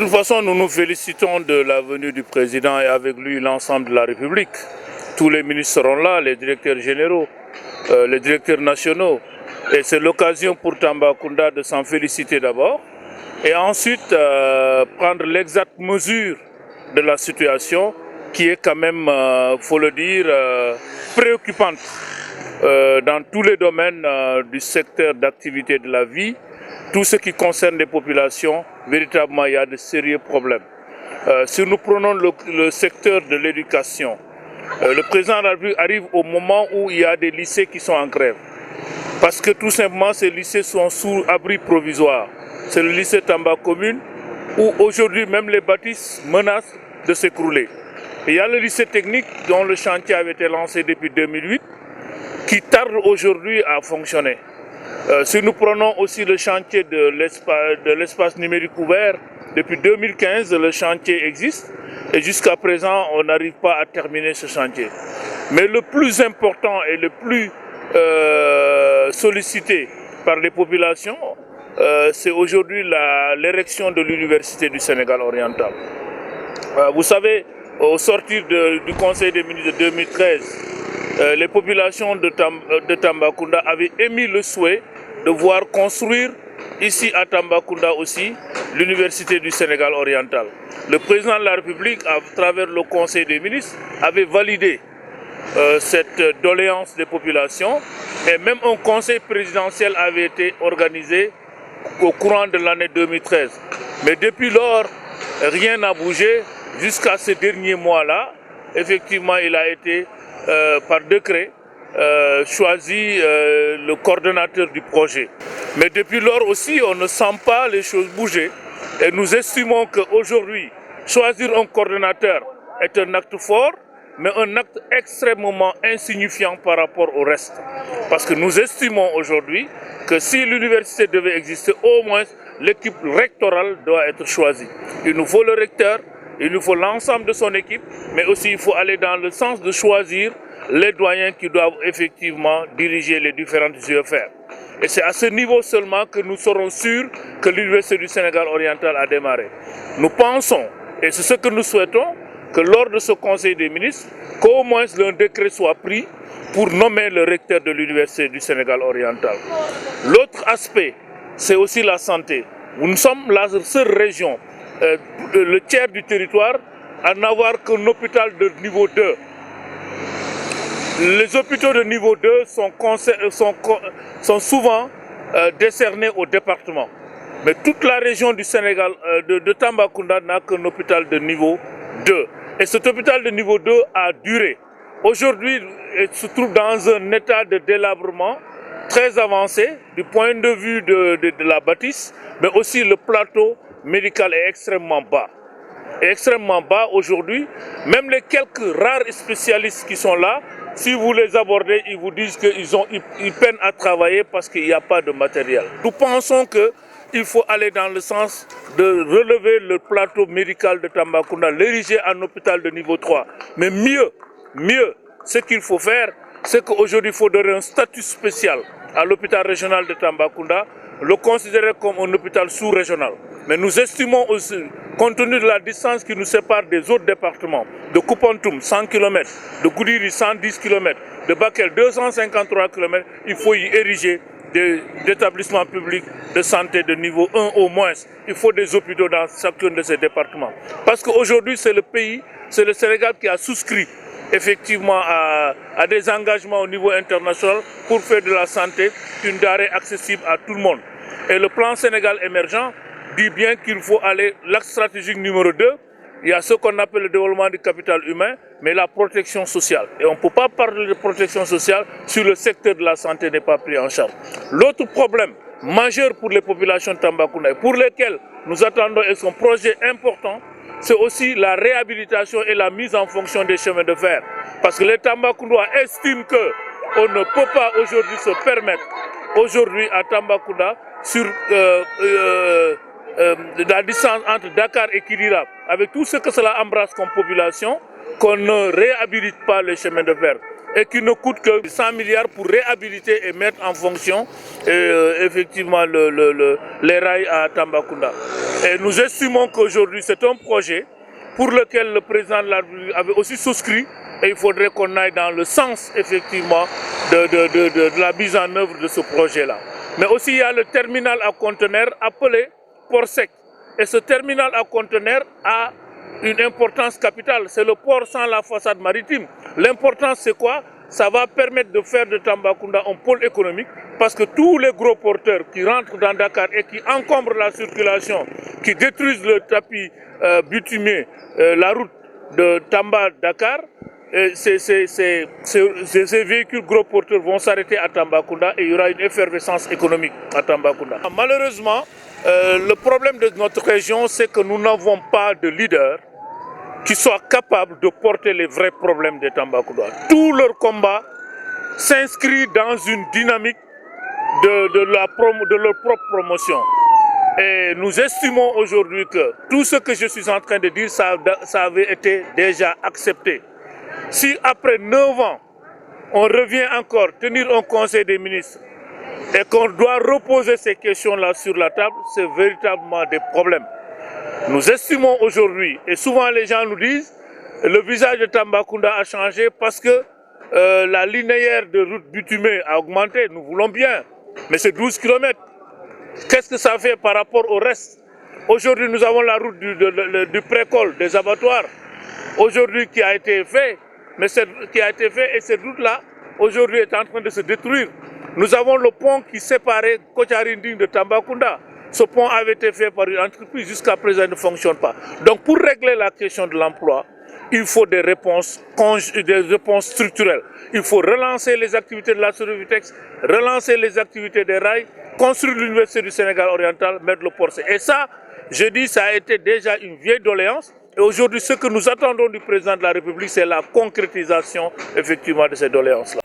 toute façon, nous nous félicitons de la venue du président et avec lui l'ensemble de la République. Tous les ministres seront là, les directeurs généraux, les directeurs nationaux. Et c'est l'occasion pour Tambacounda de s'en féliciter d'abord et ensuite prendre l'exacte mesure de la situation qui est quand même, faut le dire, préoccupante dans tous les domaines du secteur d'activité de la vie. Tout ce qui concerne les populations, véritablement, il y a de sérieux problèmes. Si nous prenons le secteur de l'éducation, le président de la République arrive au moment où il y a des lycées qui sont en grève. Parce que tout simplement, ces lycées sont sous abri provisoire. C'est le lycée Tamba Commune, où aujourd'hui même les bâtisses menacent de s'écrouler. Il y a le lycée technique dont le chantier avait été lancé depuis 2008, qui tarde aujourd'hui à fonctionner. Si nous prenons aussi le chantier de l'espace numérique ouvert, depuis 2015, le chantier existe et jusqu'à présent, on n'arrive pas à terminer ce chantier. Mais le plus important et le plus sollicité par les populations, c'est aujourd'hui l'érection de l'Université du Sénégal oriental. Vous savez, au sortir du Conseil des ministres de 2013, les populations de Tambacounda avaient émis le souhait de voir construire ici à Tambacounda aussi l'Université du Sénégal oriental. Le président de la République, à travers le Conseil des ministres, avait validé cette doléance des populations et même un conseil présidentiel avait été organisé au courant de l'année 2013. Mais depuis lors, rien n'a bougé jusqu'à ces derniers mois-là. Effectivement, il a été par décret choisi le coordonnateur du projet. Mais depuis lors aussi, on ne sent pas les choses bouger. Et nous estimons qu'aujourd'hui, choisir un coordonnateur est un acte fort, mais un acte extrêmement insignifiant par rapport au reste. Parce que nous estimons aujourd'hui que si l'université devait exister, au moins l'équipe rectorale doit être choisie. Il nous faut le recteur, il nous faut l'ensemble de son équipe, mais aussi il faut aller dans le sens de choisir les doyens qui doivent effectivement diriger les différentes UFR. Et c'est à ce niveau seulement que nous serons sûrs que l'Université du Sénégal oriental a démarré. Nous pensons, et c'est ce que nous souhaitons, que lors de ce Conseil des ministres, qu'au moins un décret soit pris pour nommer le recteur de l'Université du Sénégal oriental. L'autre aspect, c'est aussi la santé. Nous sommes la seule région, le tiers du territoire, à n'avoir qu'un hôpital de niveau 2. Les hôpitaux de niveau 2 sont souvent décernés au département. Mais toute la région du Sénégal, de Tambacounda, n'a qu'un hôpital de niveau 2. Et cet hôpital de niveau 2 a duré. Aujourd'hui, il se trouve dans un état de délabrement très avancé du point de vue de la bâtisse, mais aussi le plateau médical est extrêmement bas. Extrêmement bas aujourd'hui. Même les quelques rares spécialistes qui sont là, si vous les abordez, ils vous disent qu'ils peinent à travailler parce qu'il n'y a pas de matériel. Nous pensons qu'il faut aller dans le sens de relever le plateau médical de Tambacounda, l'ériger en hôpital de niveau 3. Mais mieux, ce qu'il faut faire, c'est qu'aujourd'hui, il faut donner un statut spécial à l'hôpital régional de Tambacounda, le considérer comme un hôpital sous-régional. Mais nous estimons aussi, compte tenu de la distance qui nous sépare des autres départements, de Koupantoum 100 km, de Goudiri 110 km, de Bakel 253 km, il faut y ériger des établissements publics de santé de niveau 1 au moins. Il faut des hôpitaux dans chacun de ces départements. Parce qu'aujourd'hui, c'est le pays, c'est le Sénégal qui a souscrit effectivement à des engagements au niveau international pour faire de la santé une denrée accessible à tout le monde. Et le plan Sénégal émergent dit bien qu'il faut aller, l'axe stratégique numéro 2, il y a ce qu'on appelle le développement du capital humain, mais la protection sociale. Et on ne peut pas parler de protection sociale si le secteur de la santé n'est pas pris en charge. L'autre problème majeur pour les populations de Tambacounda, pour lesquelles nous attendons un projet important, c'est aussi la réhabilitation et la mise en fonction des chemins de fer. Parce que les Tambacoundois estiment qu'on ne peut pas aujourd'hui se permettre, aujourd'hui à Tambacounda, sur la distance entre Dakar et Kidira, avec tout ce que cela embrasse comme population, qu'on ne réhabilite pas les chemins de fer et qui ne coûte que 100 milliards pour réhabiliter et mettre en fonction effectivement les rails à Tambacounda. Et nous estimons qu'aujourd'hui c'est un projet pour lequel le président de la République avait aussi souscrit et il faudrait qu'on aille dans le sens effectivement de la mise en œuvre de ce projet-là. Mais aussi il y a le terminal à conteneurs appelé port sec. Et ce terminal à conteneurs a une importance capitale. C'est le port sans la façade maritime. L'importance c'est quoi? Ça va permettre de faire de Tambacounda un pôle économique parce que tous les gros porteurs qui rentrent dans Dakar et qui encombrent la circulation, qui détruisent le tapis bitumé, la route de Tamba-Dakar, ces véhicules gros porteurs vont s'arrêter à Tambacounda et il y aura une effervescence économique à Tambacounda. Malheureusement, le problème de notre région, c'est que nous n'avons pas de leader qui soit capable de porter les vrais problèmes de Tambacounda. Tout leur combat s'inscrit dans une dynamique de leur propre promotion. Et nous estimons aujourd'hui que tout ce que je suis en train de dire, ça avait été déjà accepté. Si après 9 ans, on revient encore tenir un conseil des ministres et qu'on doit reposer ces questions-là sur la table, c'est véritablement des problèmes. Nous estimons aujourd'hui, et souvent les gens nous disent, le visage de Tambacounda a changé parce que la linéaire de route bitumée a augmenté, nous voulons bien, mais c'est 12 km. Qu'est-ce que ça fait par rapport au reste? Aujourd'hui, nous avons la route du précole, des abattoirs, aujourd'hui qui a été fait, mais et cette route-là, aujourd'hui, est en train de se détruire. Nous avons le pont qui séparait Kocharinding de Tambacounda. Ce pont avait été fait par une entreprise, jusqu'à présent il ne fonctionne pas. Donc pour régler la question de l'emploi, il faut des réponses structurelles. Il faut relancer les activités de la Sorevitex, relancer les activités des rails, construire l'Université du Sénégal oriental, mettre le port. Et ça, je dis, ça a été déjà une vieille doléance. Et aujourd'hui, ce que nous attendons du président de la République, c'est la concrétisation effectivement de ces doléances-là.